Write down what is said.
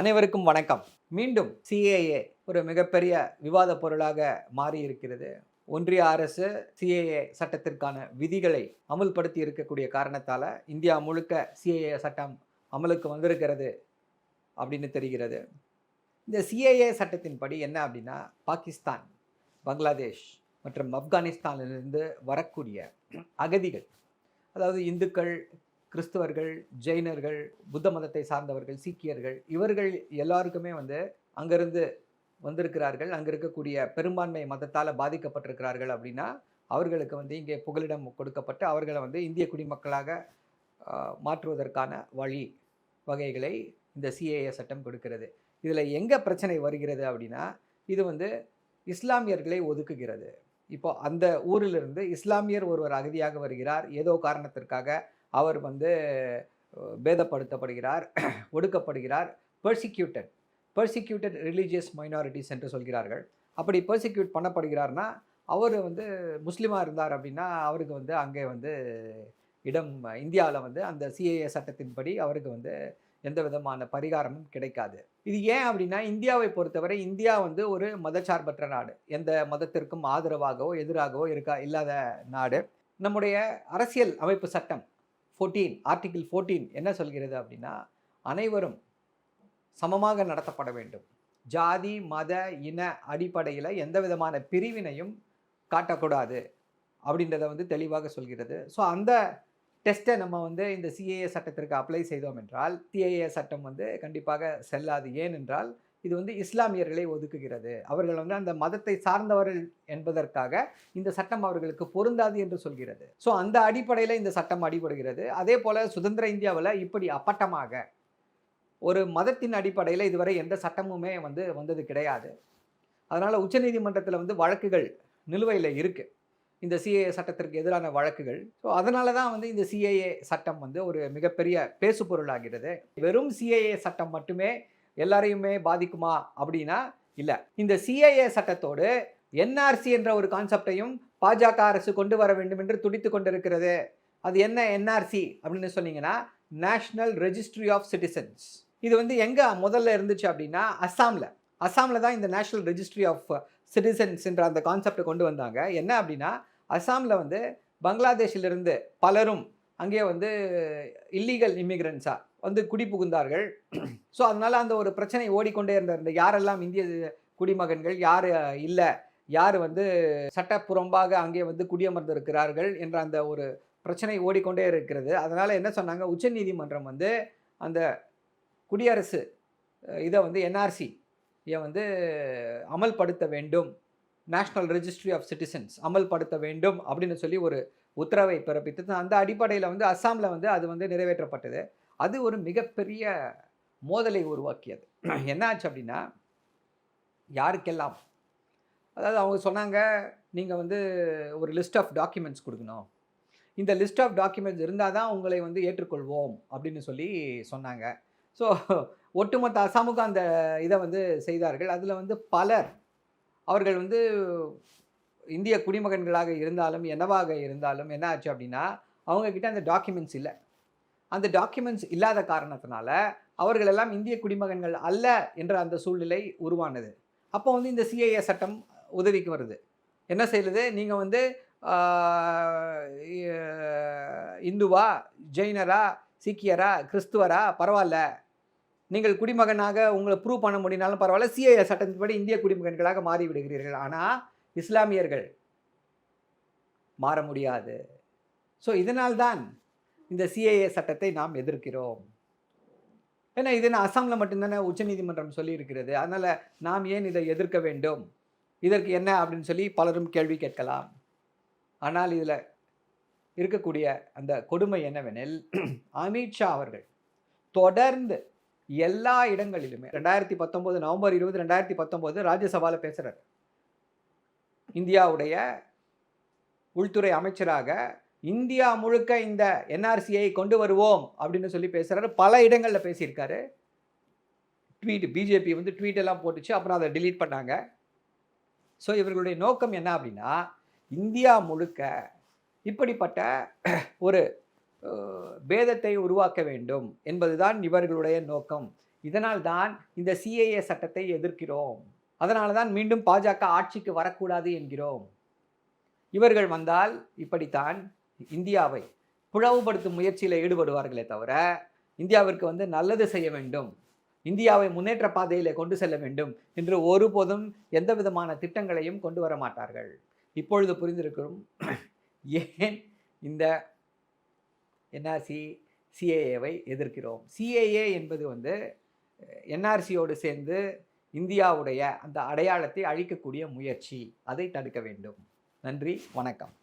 அனைவருக்கும் வணக்கம். மீண்டும் சிஏஏ ஒரு மிகப்பெரிய விவாத பொருளாக மாறி இருக்கிறது. ஒன்றிய அரசு சிஏஏ சட்டத்திற்கான விதிகளை அமுல்படுத்தி இருக்கக்கூடிய காரணத்தால இந்தியா முழுக்க சிஏஏ சட்டம் அமலுக்கு வந்திருக்கிறது அப்படின்னு தெரிகிறது. இந்த சிஏஏ சட்டத்தின்படி என்ன அப்படின்னா, பாகிஸ்தான், பங்களாதேஷ் மற்றும் ஆப்கானிஸ்தானிலிருந்து வரக்கூடிய அகதிகள், அதாவது இந்துக்கள், கிறிஸ்தவர்கள், ஜெயினர்கள், புத்த மதத்தை சார்ந்தவர்கள், சீக்கியர்கள், இவர்கள் எல்லாருக்குமே அங்கிருந்து வந்திருக்கிறார்கள். அங்கே இருக்கக்கூடிய பெரும்பான்மை மதத்தால் பாதிக்கப்பட்டிருக்கிறார்கள் அப்படின்னா, அவர்களுக்கு இங்கே புகலிடம் கொடுக்கப்பட்டு அவர்களை இந்திய குடிமக்களாக மாற்றுவதற்கான வகைகளை இந்த சிஏஏ சட்டம் கொடுக்கிறது. இதில் எங்கே பிரச்சனை வருகிறது அப்படின்னா, இது இஸ்லாமியர்களை ஒதுக்குகிறது. இப்போ அந்த ஊரிலிருந்து இஸ்லாமியர் ஒருவர் அகதியாக வருகிறார். ஏதோ காரணத்திற்காக அவர் பேதப்படுத்தப்படுகிறார், ஒடுக்கப்படுகிறார். பெர்சிக்யூட்டட் ரிலீஜியஸ் மைனாரிட்டிஸ் என்று சொல்கிறார்கள். அப்படி பெர்சிக்யூட் பண்ணப்படுகிறார்னா, அவர் முஸ்லீமாக இருந்தார் அப்படின்னா அவருக்கு அங்கே இடம் இந்தியாவில் அந்த சிஏஏ சட்டத்தின்படி அவருக்கு எந்த விதமான பரிகாரமும் கிடைக்காது. இது ஏன் அப்படின்னா, இந்தியாவை பொறுத்தவரை இந்தியா ஒரு மதச்சார்பற்ற நாடு. எந்த மதத்திற்கும் ஆதரவாகவோ எதிராகவோ இல்லாத நாடு. நம்முடைய அரசியல் அமைப்பு சட்டம் ஆர்டிகிள் 14 என்ன சொல்கிறது அப்படின்னா, அனைவரும் சமமாக நடத்தப்பட வேண்டும். ஜாதி, மத, இன அடிப்படையில் எந்த விதமான பிரிவினையும் காட்டக்கூடாது அப்படின்றத தெளிவாக சொல்கிறது. ஸோ அந்த டெஸ்ட்டை நம்ம இந்த சிஏஏ சட்டத்திற்கு அப்ளை செய்தோம் என்றால், சிஏஏ சட்டம் கண்டிப்பாக செல்லாது. ஏனென்றால் இது இஸ்லாமியர்களை ஒதுக்குகிறது. அவர்கள் அந்த மதத்தை சார்ந்தவர்கள் என்பதற்காக இந்த சட்டம் அவர்களுக்கு பொருந்தாது என்று சொல்கிறது. ஸோ அந்த அடிப்படையில் இந்த சட்டம் அடிபடுகிறது. அதே போல் சுதந்திர இந்தியாவில் இப்படி அப்பட்டமாக ஒரு மதத்தின் அடிப்படையில் இதுவரை எந்த சட்டமுமே வந்தது கிடையாது. அதனால் உச்சநீதிமன்றத்தில் வழக்குகள் நிலுவையில் இருக்குது, இந்த சிஏஏ சட்டத்திற்கு எதிரான வழக்குகள். ஸோ அதனால தான் இந்த சிஏஏ சட்டம் ஒரு மிகப்பெரிய பேசுபொருளாகிறது. வெறும் சிஏஏ சட்டம் மட்டுமே எல்லாரையுமே பாதிக்குமா அப்படின்னா இல்லை. இந்த சிஏஏ சட்டத்தோடு என்ஆர்சி என்ற ஒரு கான்செப்டையும் பாஜக அரசு கொண்டு வர வேண்டும் என்று துடித்து கொண்டிருக்கிறது. அது என்ன என்ஆர்சி அப்படின்னு சொன்னீங்கன்னா, நேஷனல் ரெஜிஸ்ட்ரி ஆஃப் சிட்டிசன்ஸ். இது எங்கே முதல்ல இருந்துச்சு அப்படின்னா, அஸ்ஸாமில் தான் இந்த நேஷனல் ரெஜிஸ்ட்ரி ஆஃப் சிட்டிசன்ஸ் என்ற அந்த கான்செப்டை கொண்டு வந்தாங்க. என்ன அப்படின்னா, அஸ்ஸாமில் பங்களாதேஷிலிருந்து பலரும் அங்கே இல்லீகல் இமிக்ரெண்ட்ஸாக குடி புகுந்தார்கள். ஸோ அதனால் அந்த ஒரு பிரச்சனை ஓடிக்கொண்டே இருந்த யாரெல்லாம் இந்திய குடிமகன்கள், யார் இல்லை, யார் சட்டப்புறம்பாக அங்கே குடியமர்ந்து இருக்கிறார்கள் என்ற அந்த ஒரு பிரச்சனை ஓடிக்கொண்டே இருக்கிறது. அதனால் என்ன சொன்னாங்க, உச்சநீதிமன்றம் அந்த குடியரசு இதை என்ஆர்சியை அமல்படுத்த வேண்டும், நேஷ்னல் ரெஜிஸ்ட்ரி ஆஃப் சிட்டிசன்ஸ் அமல்படுத்த வேண்டும் அப்படின்னு சொல்லி ஒரு உத்தரவை பிறப்பித்தது. அந்த அடிப்படையில் அஸ்ஸாமில் அது நிறைவேற்றப்பட்டது. அது ஒரு மிகப்பெரிய மோதலை உருவாக்கியது. என்ன ஆச்சு அப்படின்னா, யாருக்கெல்லாம், அதாவது அவங்க சொன்னாங்க, நீங்கள் ஒரு லிஸ்ட் ஆஃப் டாக்குமெண்ட்ஸ் கொடுக்கணும், இந்த லிஸ்ட் ஆஃப் டாக்குமெண்ட்ஸ் இருந்தால் தான் உங்களை ஏற்றுக்கொள்வோம் அப்படின்னு சொல்லி சொன்னாங்க. ஸோ ஒட்டுமொத்த அஸ்ஸாமுக்கு அந்த இதை செய்தார்கள். அதில் பலர் அவர்கள் இந்திய குடிமகன்களாக இருந்தாலும் என்னவாக இருந்தாலும் என்ன ஆச்சு அப்படின்னா, அவங்கக்கிட்ட அந்த டாக்குமெண்ட்ஸ் இல்லை. அந்த டாக்குமெண்ட்ஸ் இல்லாத காரணத்தினால அவர்களெல்லாம் இந்திய குடிமகன்கள் அல்ல என்ற அந்த சூழ்நிலை உருவானது. அப்போ இந்த சிஏஏ சட்டம் உதவிக்கு வருது. என்ன செய்யுது, நீங்கள் இந்துவா, ஜெயினரா, சீக்கியரா, கிறிஸ்துவரா, பரவாயில்ல, நீங்கள் குடிமகனாக உங்களை ப்ரூவ் பண்ண முடியினாலும் பரவாயில்ல, சிஏஏ சட்டத்தின்படி இந்திய குடிமகன்களாக மாறிவிடுகிறீர்கள். ஆனால் இஸ்லாமியர்கள் மாற முடியாது. ஸோ இதனால்தான் இந்த சிஏஏ சட்டத்தை நாம் எதிர்க்கிறோம். ஏன்னா இது அஸ்ஸாமில் மட்டும்தானே உச்சநீதிமன்றம் சொல்லியிருக்கிறது. அதனால் நாம் ஏன் இதை எதிர்க்க வேண்டும், இதற்கு என்ன அப்படின்னு சொல்லி பலரும் கேள்வி கேட்கலாம். ஆனால் இதில் இருக்கக்கூடிய அந்த கொடுமை என்னவெனில், அமித்ஷா அவர்கள் தொடர்ந்து எல்லா இடங்களிலுமே 2019 நவம்பர் 20, 2019 ராஜ்யசபாவில் பேசுகிறார். இந்தியாவுடைய உள்துறை அமைச்சராக இந்தியா முழுக்க இந்த என்ஆர்சியை கொண்டு வருவோம் அப்படின்னு சொல்லி பேசுகிறாரு. பல இடங்களில் பேசியிருக்காரு. பிஜேபி ட்வீட் எல்லாம் போட்டுச்சு, அப்புறம் அதை டிலீட் பண்ணாங்க. ஸோ இவர்களுடைய நோக்கம் என்ன அப்படின்னா, இந்தியா முழுக்க இப்படிப்பட்ட ஒரு பேதத்தை உருவாக்க வேண்டும் என்பதுதான் இவர்களுடைய நோக்கம். இதனால் தான் இந்த சிஏஏ சட்டத்தை எதிர்க்கிறோம். அதனால தான் மீண்டும் பாஜக ஆட்சிக்கு வரக்கூடாது என்கிறோம். இவர்கள் வந்தால் இப்படித்தான் இந்தியாவை பிளவுபடுத்தும் முயற்சியில் ஈடுபடுவார்களே தவிர, இந்தியாவிற்கு வந்து நல்லது செய்ய வேண்டும், இந்தியாவை முன்னேற்ற பாதையிலே கொண்டு செல்ல வேண்டும் என்று ஒருபோதும் எந்த விதமான திட்டங்களையும் கொண்டு வர மாட்டார்கள். இப்பொழுது புரிந்திருக்கும் ஏன் இந்த என்ஆர்சி சிஏஏவை எதிர்க்கிறோம். சிஏஏ என்பது வந்து என்ஆர்சியோடு சேர்ந்து இந்தியாவுடைய அந்த அடையாளத்தை அழிக்கக்கூடிய முயற்சி. அதை தடுக்க வேண்டும். நன்றி, வணக்கம்.